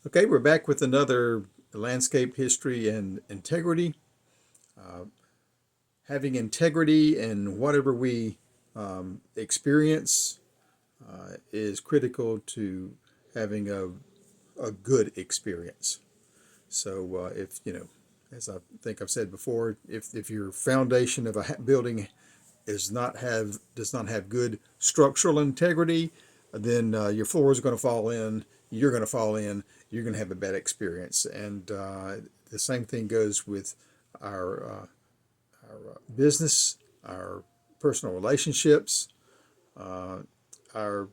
Okay, we're back with another landscape history and integrity. Uh, Having integrity in whatever we experience is critical to having a good experience. So, if you know, as I think I've said before, if your foundation of a building does not have good structural integrity, then your floor is going to fall in. You're going to fall in. You're going to have a bad experience. And the same thing goes with our business, our personal relationships, uh, our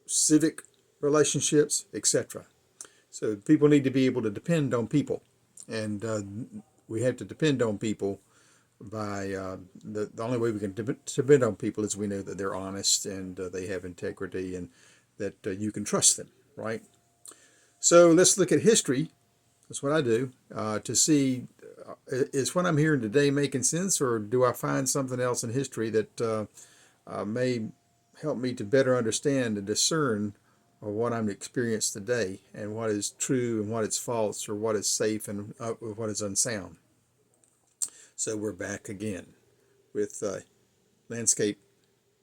civic relationships, etc. So people need to be able to depend on people, and we have to depend on people by the only way we can depend on people is we know that they're honest and they have integrity and that you can trust them, right? So let's look at history. That's what I do to see is what I'm hearing today making sense, or do I find something else in history that may help me to better understand and discern what I'm experiencing today and what is true and what is false, or what is safe and what is unsound. So we're back again with landscape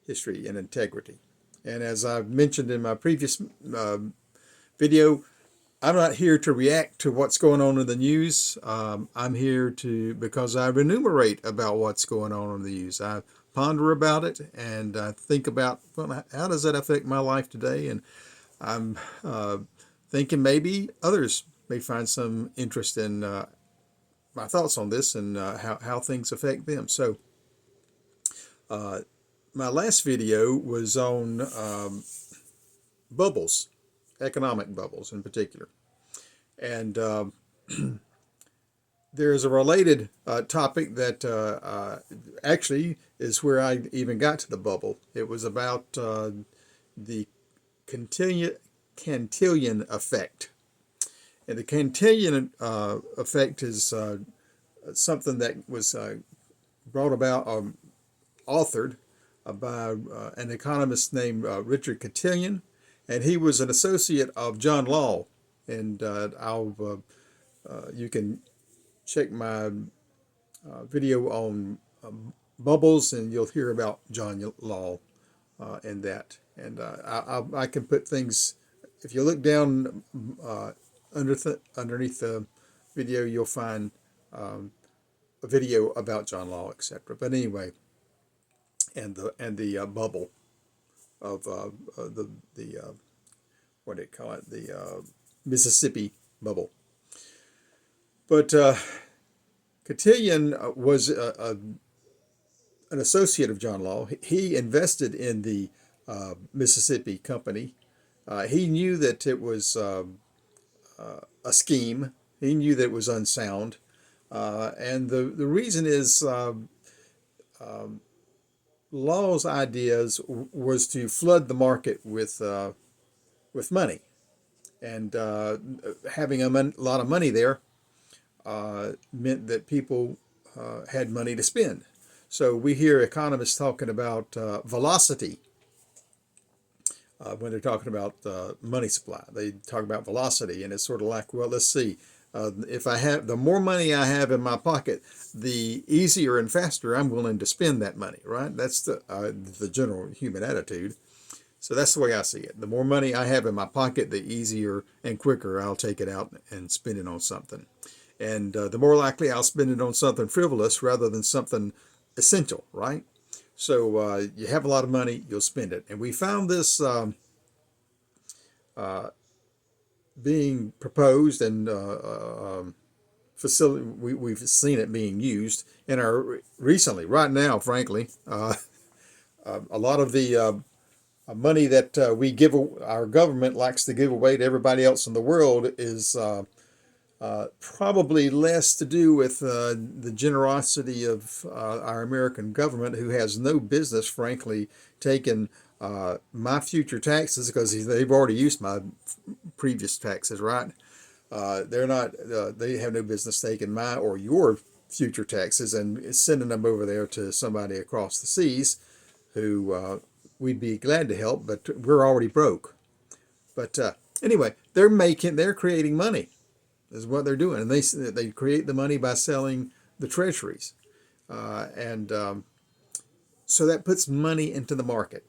history and integrity. And as I've mentioned in my previous video, I'm not here to react to what's going on in the news. I'm here to because I enumerate about what's going on in the news. I ponder about it and I think about, well, how does that affect my life today? And I'm thinking maybe others may find some interest in my thoughts on this and how things affect them. So uh, my last video was on bubbles, economic bubbles in particular. And there's a related topic that actually is where I even got to the bubble. It was about the Cantillon effect. And the Cantillon effect is something that was brought about, authored by an economist named Richard Cantillon, and he was an associate of John Law. And you can check my video on bubbles, and you'll hear about John Law in that. And I can put things. If you look down underneath the video, you'll find a video about John Law, etc. But anyway, and the bubble of the what do you call it, the Mississippi bubble. But Cantillon was an associate of John Law. He invested in the Mississippi Company. He knew that it was a scheme. He knew that it was unsound. And the reason is Law's ideas was to flood the market with money. And having a lot of money there meant that people had money to spend. So we hear economists talking about velocity when they're talking about money supply. They talk about velocity, and it's sort of like, well, let's see. If I have the more money I have in my pocket, the easier and faster I'm willing to spend that money. Right? That's the general human attitude. So that's the way I see it. The more money I have in my pocket, the easier and quicker I'll take it out and spend it on something. And the more likely I'll spend it on something frivolous rather than something essential, right? So you have a lot of money, you'll spend it. And we found this being proposed and facility. We've seen it being used in our recently, right now, frankly. A lot of the money that we give, our government likes to give away to everybody else in the world is probably less to do with the generosity of our American government, who has no business, frankly, taking my future taxes, because they've already used my previous taxes, right? They're not. They have no business taking my or your future taxes and sending them over there to somebody across the seas, who we'd be glad to help, but we're already broke. But Anyway, they're creating money is what they're doing, and they create the money by selling the treasuries, and so that puts money into the market.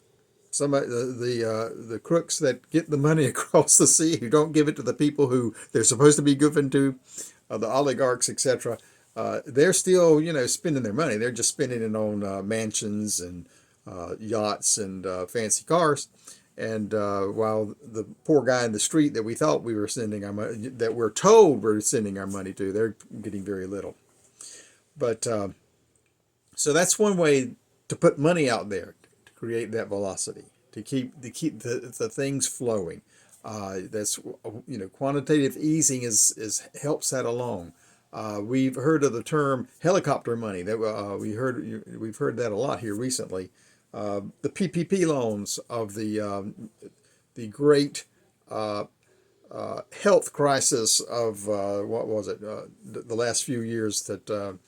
Somebody, the crooks that get the money across the sea, who don't give it to the people who they're supposed to be given to, the oligarchs, etc. They're still, spending their money. They're just spending it on mansions and yachts and fancy cars. And while the poor guy in the street that we thought we were sending our money, that we're told we're sending our money to, they're getting very little. But so that's one way to put money out there, to create that velocity, to keep the things flowing. That's quantitative easing is helps that along. We've heard of the term helicopter money. That we've heard that a lot here recently. The PPP loans of the great health crisis of what was it? The last few years that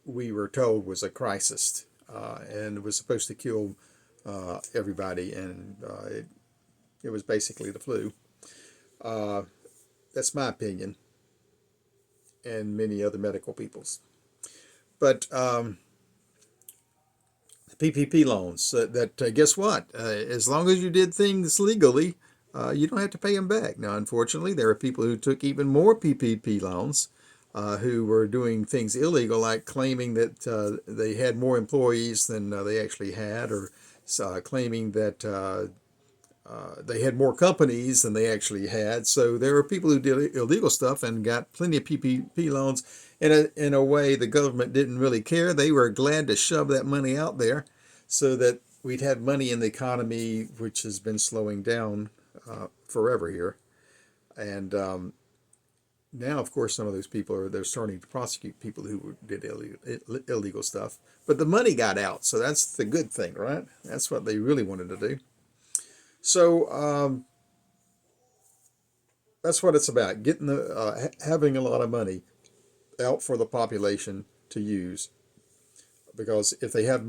we were told was a crisis, and was supposed to kill everybody, and it was basically the flu. That's my opinion, and many other medical people's. But PPP loans, that guess what? As long as you did things legally, you don't have to pay them back. Now, unfortunately, there are people who took even more PPP loans, who were doing things illegal, like claiming that they had more employees than they actually had, or claiming that they had more companies than they actually had. So there were people who did illegal stuff and got plenty of PPP loans. In a way, the government didn't really care. They were glad to shove that money out there so that we'd have money in the economy, which has been slowing down forever here. And now, of course, some of those people they're starting to prosecute people who did illegal stuff. But the money got out, so that's the good thing, right? That's what they really wanted to do. So that's what it's about: getting having a lot of money out for the population to use. Because if they have,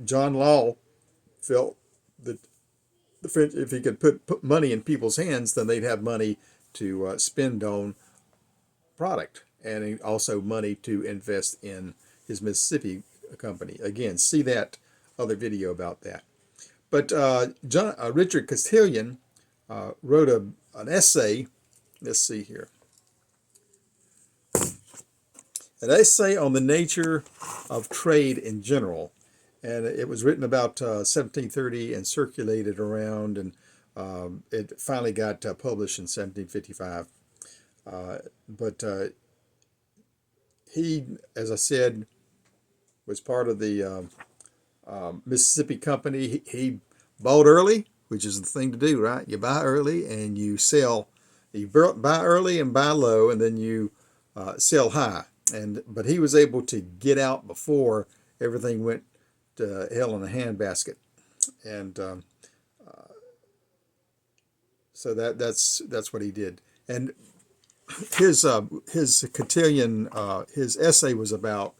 John Law felt that the French, if he could put money in people's hands, then they'd have money to spend on product, and also money to invest in his Mississippi company. Again, see that other video about that. But Richard Cantillon wrote an essay. Let's see here. An essay on the nature of trade in general. And it was written about 1730 and circulated around, and it finally got published in 1755. But he, as I said, was part of the Mississippi Company. He bought early, which is the thing to do, right? You buy early and you sell. You buy early and buy low, and then you sell high. But he was able to get out before everything went to hell in a handbasket, and so that's what he did. And his Cantillon, his essay was about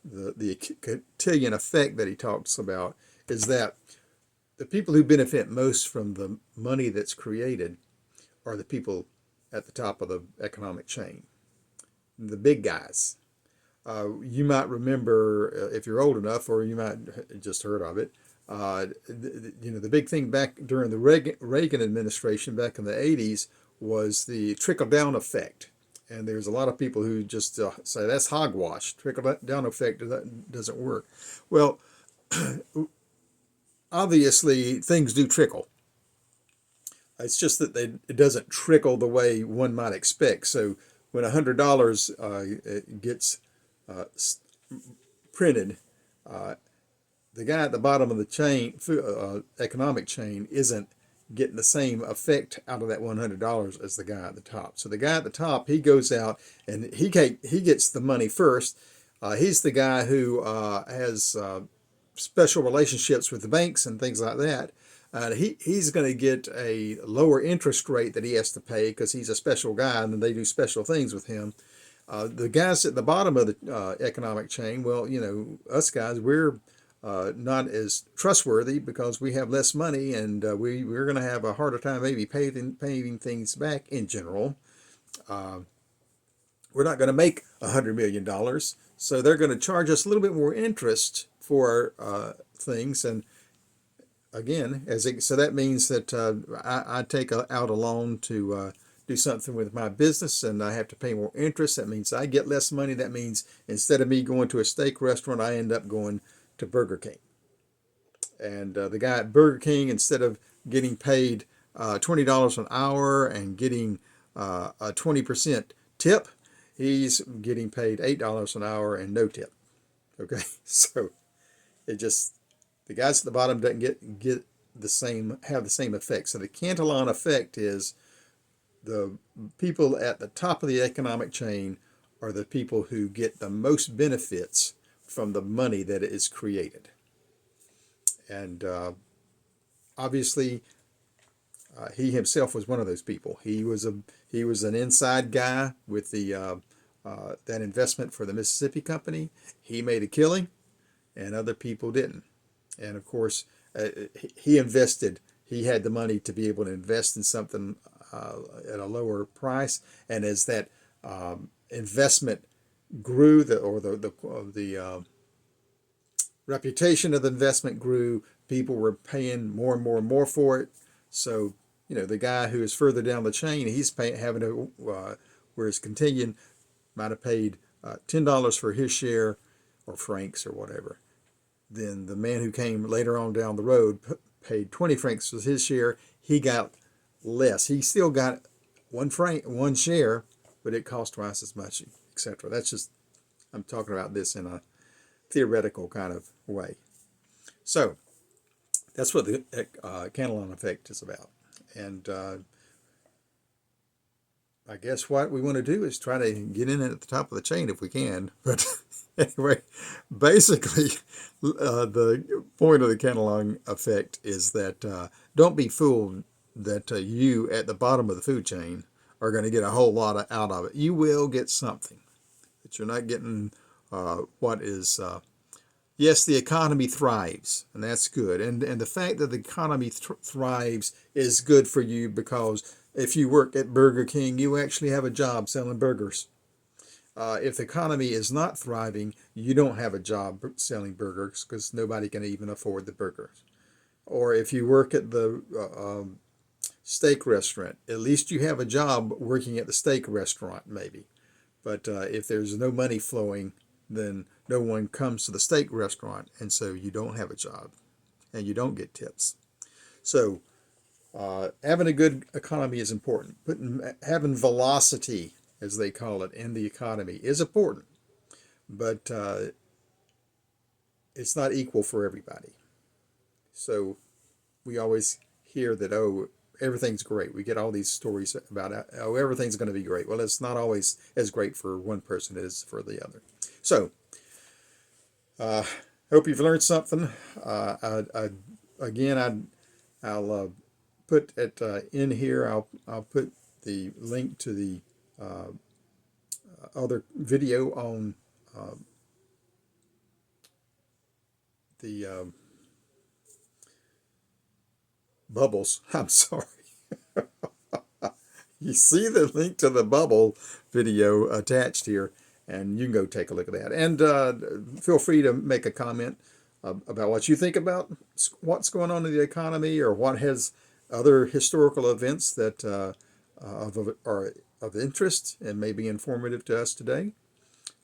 the Cantillon effect that he talks about, is that the people who benefit most from the money that's created are the people at the top of the economic chain, the big guys. You might remember, if you're old enough, or you might just heard of it. The big thing back during the Reagan administration back in the 80s was the trickle-down effect. And there's a lot of people who just say that's hogwash. Trickle-down effect doesn't work. Well, obviously things do trickle. It's just that it doesn't trickle the way one might expect. So when $100 gets printed, the guy at the bottom of the chain, economic chain, isn't getting the same effect out of that $100 as the guy at the top. So the guy at the top, he goes out and he gets the money first. He's the guy who has special relationships with the banks and things like that. He's going to get a lower interest rate that he has to pay because he's a special guy and they do special things with him. The guys at the bottom of the economic chain, well, us guys, we're not as trustworthy because we have less money, and we're going to have a harder time maybe paying things back in general. We're not going to make $100 million, so they're going to charge us a little bit more interest for things. And again, so that means that I take out a loan to do something with my business, and I have to pay more interest. That means I get less money. That means instead of me going to a steak restaurant, I end up going to Burger King. And the guy at Burger King, instead of getting paid $20 an hour and getting a 20% tip, he's getting paid $8 an hour and no tip. Okay, so it just, the guys at the bottom doesn't get the same, have the same effect. So the Cantillon effect is the people at the top of the economic chain are the people who get the most benefits from the money that is created. And obviously, he himself was one of those people. He was an inside guy with the that investment for the Mississippi Company. He made a killing, and other people didn't. And of course, he invested. He had the money to be able to invest in something at a lower price. And as that investment grew, the reputation of the investment grew, people were paying more and more and more for it. So, the guy who is further down the chain, he's having to, whereas Cantillon might have paid $10 for his share, or francs or whatever. Then the man who came later on down the road paid 20 francs for his share. He got less. He still got one share, but it cost twice as much, etc. That's just, I'm talking about this in a theoretical kind of way. So that's what the Cantillon effect is about. And I guess what we want to do is try to get in at the top of the chain if we can. But anyway, basically, the point of the Cantillon effect is that don't be fooled that you at the bottom of the food chain are going to get a whole lot out of it. You will get something, but you're not getting what is... Yes, the economy thrives, and that's good. And the fact that the economy thrives is good for you, because if you work at Burger King, you actually have a job selling burgers. If the economy is not thriving, you don't have a job selling burgers, because nobody can even afford the burgers. Or if you work at the steak restaurant, at least you have a job working at the steak restaurant, maybe. But if there's no money flowing, then no one comes to the steak restaurant, and so you don't have a job, and you don't get tips. So having a good economy is important. Having velocity, as they call it, in the economy is important, but it's not equal for everybody. So we always hear that, oh, everything's great. We get all these stories about, oh, everything's going to be great. Well, it's not always as great for one person as for the other. So, hope you've learned something. I'll put it in here. I'll put the link to the other video on the bubbles. I'm sorry. You see the link to the bubble video attached here, and you can go take a look at that. And feel free to make a comment about what you think about what's going on in the economy, or what has other historical events that are of interest and may be informative to us today.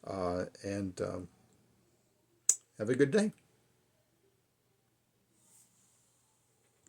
And have a good day.